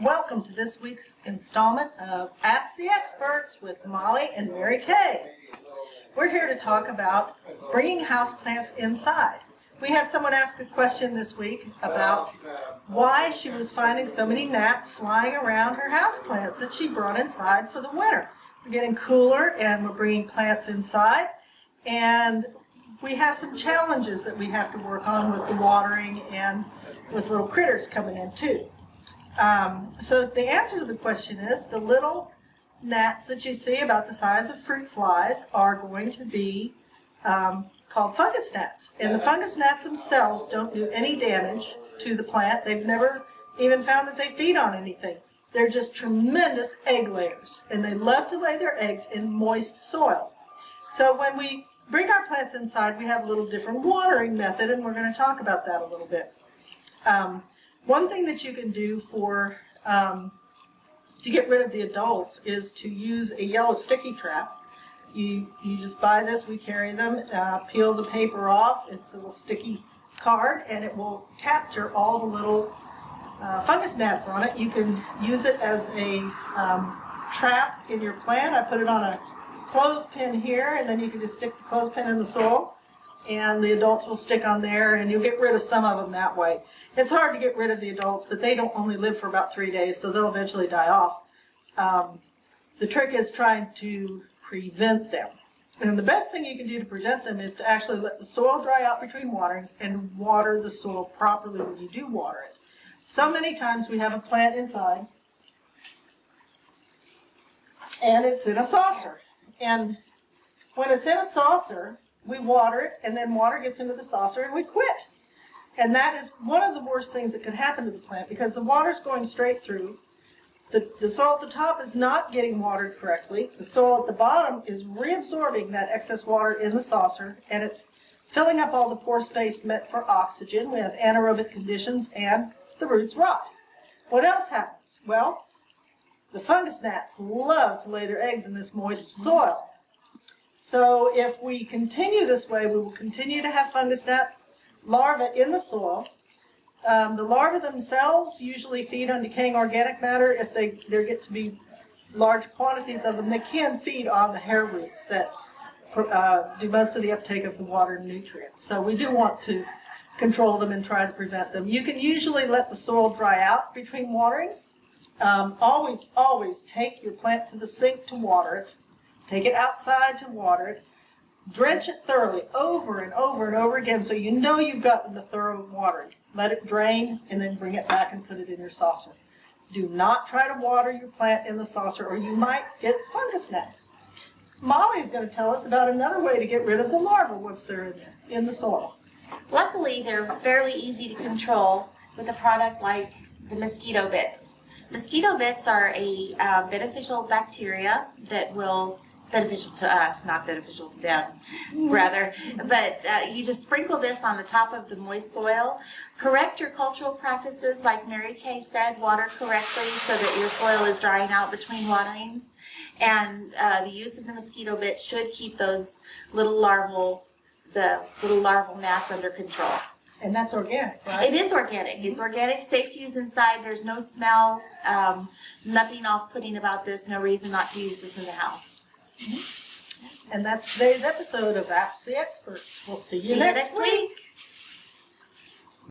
Welcome to this week's installment of Ask the Experts with Molly and Mary Kay. We're here to talk about bringing houseplants inside. We had someone ask a question this week about why she was finding so many gnats flying around her houseplants that she brought inside for the winter. We're getting cooler and we're bringing plants inside, and we have some challenges that we have to work on with the watering and with little critters coming in too. So the answer to the question is the little gnats that you see about the size of fruit flies are going to be called fungus gnats. And the fungus gnats themselves don't do any damage to the plant. They've never even found that they feed on anything. They're just tremendous egg layers, and they love to lay their eggs in moist soil. So when we bring our plants inside, we have a little different watering method, and we're going to talk about that a little bit. One thing that you can do for to get rid of the adults is to use a yellow sticky trap. You just buy this, we carry them, peel the paper off, it's a little sticky card, and it will capture all the little fungus gnats on it. You can use it as a trap in your plant. I put it on a clothespin here, and then you can just stick the clothespin in the soil, and the adults will stick on there, and you'll get rid of some of them that way. It's hard to get rid of the adults, but they don't only live for about 3 days, so they'll eventually die off. The trick is trying to prevent them. And the best thing you can do to prevent them is to actually let the soil dry out between waterings and water the soil properly when you do water it. So many times we have a plant inside, and it's in a saucer. And when it's in a saucer, we water it, and then water gets into the saucer, and we quit. And that is one of the worst things that could happen to the plant, because the water's going straight through. The soil at the top is not getting watered correctly. The soil at the bottom is reabsorbing that excess water in the saucer, and it's filling up all the pore space meant for oxygen. We have anaerobic conditions, and the roots rot. What else happens? Well, the fungus gnats love to lay their eggs in this moist soil. So if we continue this way, we will continue to have fungus gnat larvae in the soil. The larvae themselves usually feed on decaying organic matter. If there get to be large quantities of them, they can feed on the hair roots that do most of the uptake of the water and nutrients. So we do want to control them and try to prevent them. You can usually let the soil dry out between waterings. Always take your plant to the sink to water it. Take it outside to water it. Drench it thoroughly over and over and over again so you know you've gotten the thorough watering. Let it drain and then bring it back and put it in your saucer. Do not try to water your plant in the saucer or you might get fungus gnats. Molly's going to tell us about another way to get rid of the larvae once they're in there, in the soil. Luckily, they're fairly easy to control with a product like the mosquito bits. Mosquito bits are a beneficial bacteria that will beneficial to us, not beneficial to them, rather. But you just sprinkle this on the top of the moist soil. Correct your cultural practices, like Mary Kay said, water correctly so that your soil is drying out between waterings. And the use of the mosquito bit should keep those little larval gnats under control. And that's organic, right? It is organic. It's organic, safe to use inside. There's no smell, nothing off-putting about this, no reason not to use this in the house. And that's today's episode of Ask the Experts. We'll see you next week.